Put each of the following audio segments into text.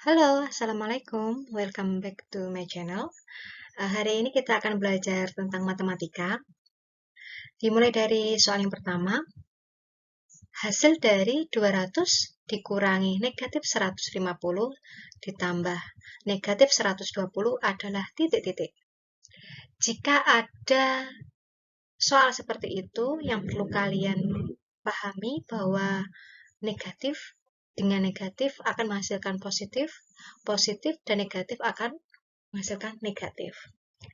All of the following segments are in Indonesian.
Halo, Assalamualaikum. Welcome back to my channel. Hari ini kita akan belajar tentang matematika. Dimulai dari soal yang pertama. Hasil dari 200 dikurangi negatif 150 ditambah negatif 120 adalah titik-titik. Jika ada soal seperti itu, yang perlu kalian pahami bahwa negatif dengan negatif akan menghasilkan positif, positif dan negatif akan menghasilkan negatif.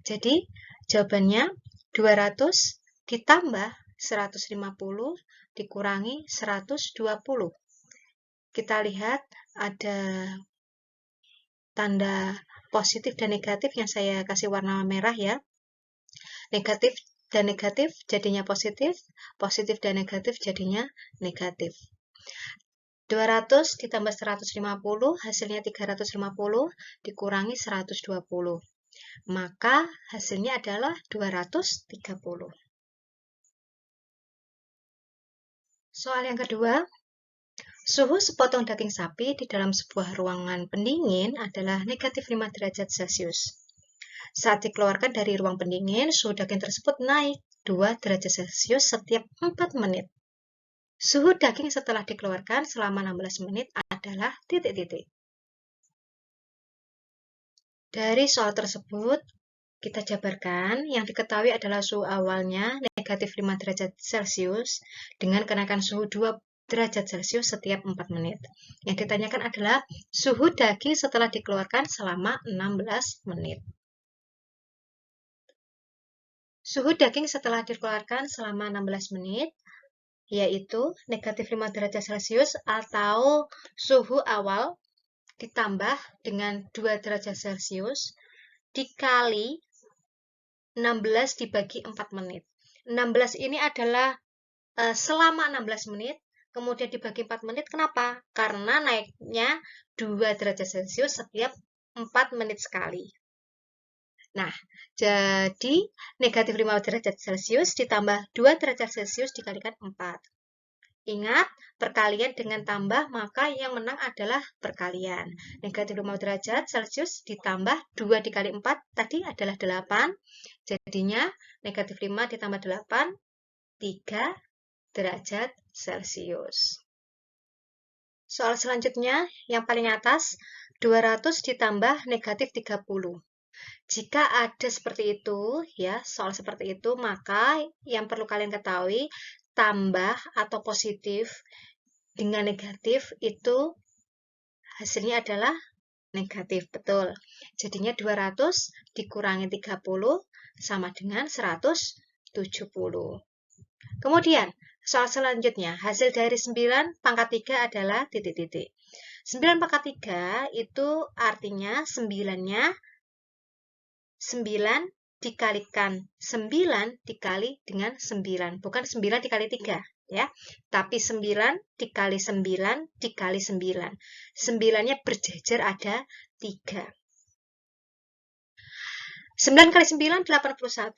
Jadi, jawabannya 200 ditambah 150 dikurangi 120. Kita lihat ada tanda positif dan negatif yang saya kasih warna merah ya. Negatif dan negatif jadinya positif, positif dan negatif jadinya negatif. 200 ditambah 150 hasilnya 350 dikurangi 120. Maka hasilnya adalah 230. Soal yang kedua, suhu sepotong daging sapi di dalam sebuah ruangan pendingin adalah negatif 5 derajat Celcius. Saat dikeluarkan dari ruang pendingin, suhu daging tersebut naik 2 derajat Celcius setiap 4 menit. Suhu daging setelah dikeluarkan selama 16 menit adalah titik-titik. Dari soal tersebut, kita jabarkan, yang diketahui adalah suhu awalnya negatif 5 derajat Celcius dengan kenaikan suhu 2 derajat Celcius setiap 4 menit. Yang ditanyakan adalah suhu daging setelah dikeluarkan selama 16 menit. Suhu daging setelah dikeluarkan selama 16 menit yaitu negatif 5 derajat Celcius atau suhu awal ditambah dengan 2 derajat Celcius dikali 16 dibagi 4 menit. 16 ini adalah selama 16 menit, kemudian dibagi 4 menit. Kenapa? Karena naiknya 2 derajat Celcius setiap 4 menit sekali. Nah, jadi negatif 5 derajat Celcius ditambah 2 derajat Celcius dikalikan 4. Ingat, perkalian dengan tambah, maka yang menang adalah perkalian. Negatif 5 derajat Celcius ditambah 2 dikali 4 tadi adalah 8. Jadinya negatif 5 ditambah 8, 3 derajat Celcius. Soal selanjutnya, yang paling atas, 200 ditambah negatif 30. Jika ada seperti itu, ya, soal seperti itu, maka yang perlu kalian ketahui, tambah atau positif dengan negatif itu hasilnya adalah negatif, betul. Jadinya 200 dikurangi 30 sama dengan 170. Kemudian, soal selanjutnya, hasil dari 9 pangkat 3 adalah titik-titik. 9 pangkat 3 itu artinya 9-nya 9 dikalikan 9 dikali dengan 9. Bukan 9 dikali 3, ya. Tapi 9 dikali 9 dikali 9. 9-nya berjejer ada 3. 9 kali 9, 81.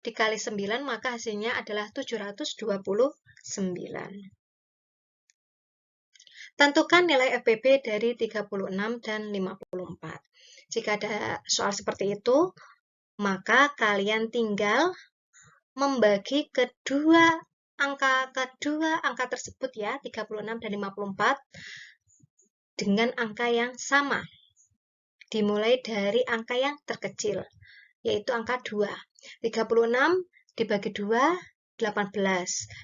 Dikali 9, maka hasilnya adalah 729. Tentukan nilai FPP dari 36 dan 54. Jika ada soal seperti itu, maka kalian tinggal membagi kedua angka tersebut ya, 36 dan 54 dengan angka yang sama. Dimulai dari angka yang terkecil, yaitu angka 2. 36 dibagi 2, 18.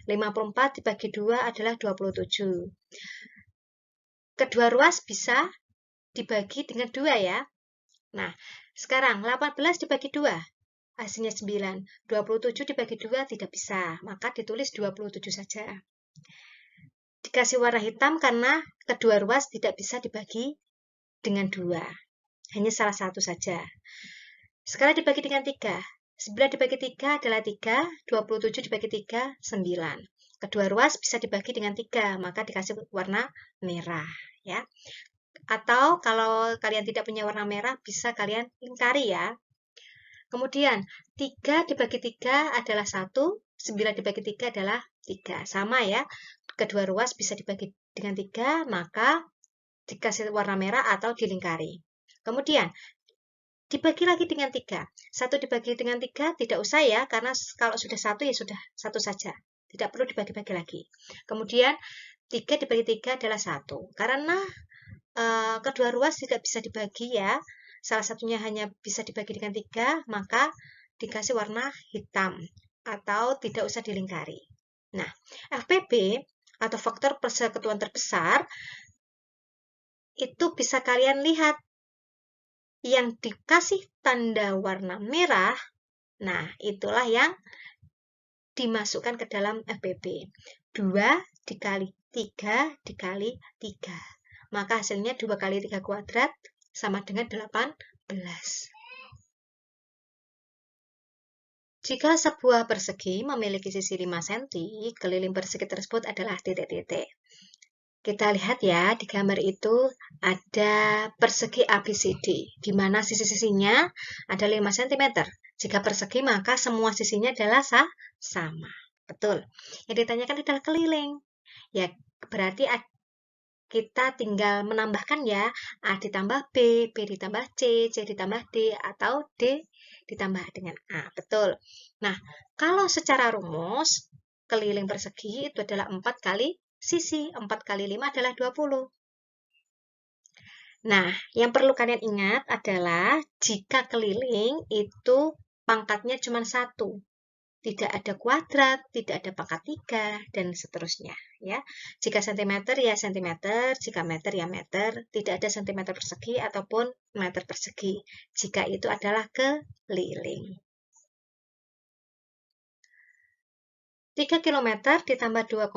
54 dibagi 2 adalah 27. Kedua ruas bisa dibagi dengan 2 ya. Nah, sekarang 18 dibagi 2, hasilnya 9. 27 dibagi 2 tidak bisa, maka ditulis 27 saja. Dikasih warna hitam karena kedua ruas tidak bisa dibagi dengan 2. Hanya salah satu saja. Sekarang dibagi dengan 3. 9 dibagi 3 adalah 3, 27 dibagi 3, 9. Kedua ruas bisa dibagi dengan 3, maka dikasih warna merah. Ya. Atau kalau kalian tidak punya warna merah, bisa kalian lingkari ya. Kemudian, 3 dibagi 3 adalah 1, 9 dibagi 3 adalah 3. Sama ya, kedua ruas bisa dibagi dengan 3, maka dikasih warna merah atau dilingkari. Kemudian dibagi lagi dengan 3. 1 dibagi dengan 3 tidak usah ya, karena kalau sudah 1 ya sudah 1 saja. Tidak perlu dibagi-bagi lagi. Kemudian 3 dibagi 3 adalah 1. Karena kedua ruas tidak bisa dibagi ya. Salah satunya hanya bisa dibagi dengan 3, maka dikasih warna hitam atau tidak usah dilingkari. Nah, FPB atau faktor persekutuan terbesar itu bisa kalian lihat yang dikasih tanda warna merah. Nah, itulah yang dimasukkan ke dalam FPB. 2 dikali 3 dikali 3. Maka hasilnya 2 kali 3 kuadrat sama dengan 18. Jika sebuah persegi memiliki sisi 5 cm, keliling persegi tersebut adalah titik-titik. Kita lihat ya, di gambar itu ada persegi ABCD, di mana sisi-sisinya ada 5 cm. Jika persegi, maka semua sisinya adalah sama. Betul. Yang ditanyakan adalah keliling. Ya, berarti kita tinggal menambahkan ya, A ditambah B, B ditambah C, C ditambah D, atau D ditambah dengan A. Betul. Nah, kalau secara rumus, keliling persegi itu adalah 4 kali sisi. 4 kali 5 adalah 20. Nah, yang perlu kalian ingat adalah jika keliling itu pangkatnya cuma 1. Tidak ada kuadrat, tidak ada pangkat 3, dan seterusnya. Ya. Jika sentimeter ya sentimeter, jika meter ya meter, tidak ada sentimeter persegi ataupun meter persegi. Jika itu adalah keliling. 3 km ditambah 2,6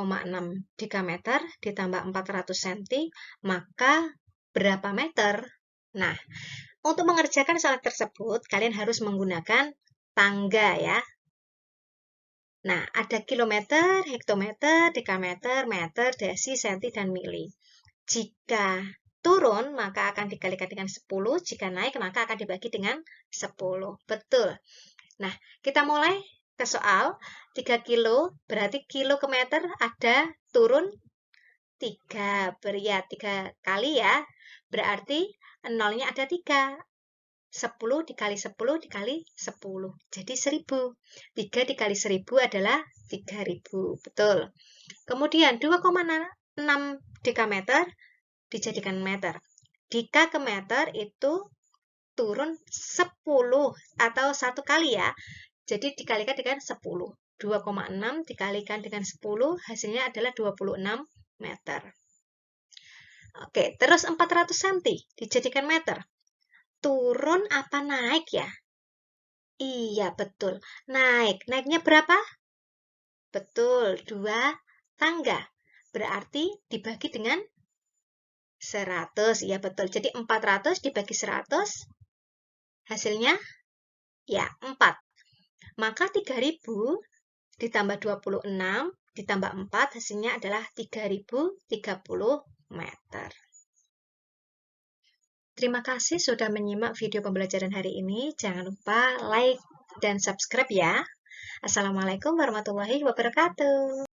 dikameter ditambah 400 cm, maka berapa meter? Nah, untuk mengerjakan soal tersebut, kalian harus menggunakan tangga ya. Nah, ada kilometer, hektometer, dekameter, meter, desi, senti, dan mili. Jika turun, maka akan dikalikan dengan 10. Jika naik, maka akan dibagi dengan 10. Betul. Nah, kita mulai ke soal 3 kilo, berarti kilo ke meter ada turun 3. Ya, 3 kali ya. Berarti nolnya ada 3. 10 dikali 10 dikali 10. Jadi 1000. 3 dikali 1000 adalah 3000. Betul. Kemudian 2,6 dekameter dijadikan meter. Dika ke meter itu turun 10 atau 1 kali ya. Jadi dikalikan dengan 10. 2,6 dikalikan dengan 10 hasilnya adalah 26 meter. Oke, terus 400 cm dijadikan meter. Turun apa naik ya? Iya, betul. Naik. Naiknya berapa? Betul, 2 tangga. Berarti dibagi dengan 100. Iya, betul. Jadi 400 dibagi 100, hasilnya ya 4. Maka 3000 ditambah 26 ditambah 4, hasilnya adalah 3030 meter. Terima kasih sudah menyimak video pembelajaran hari ini. Jangan lupa like dan subscribe ya. Assalamualaikum warahmatullahi wabarakatuh.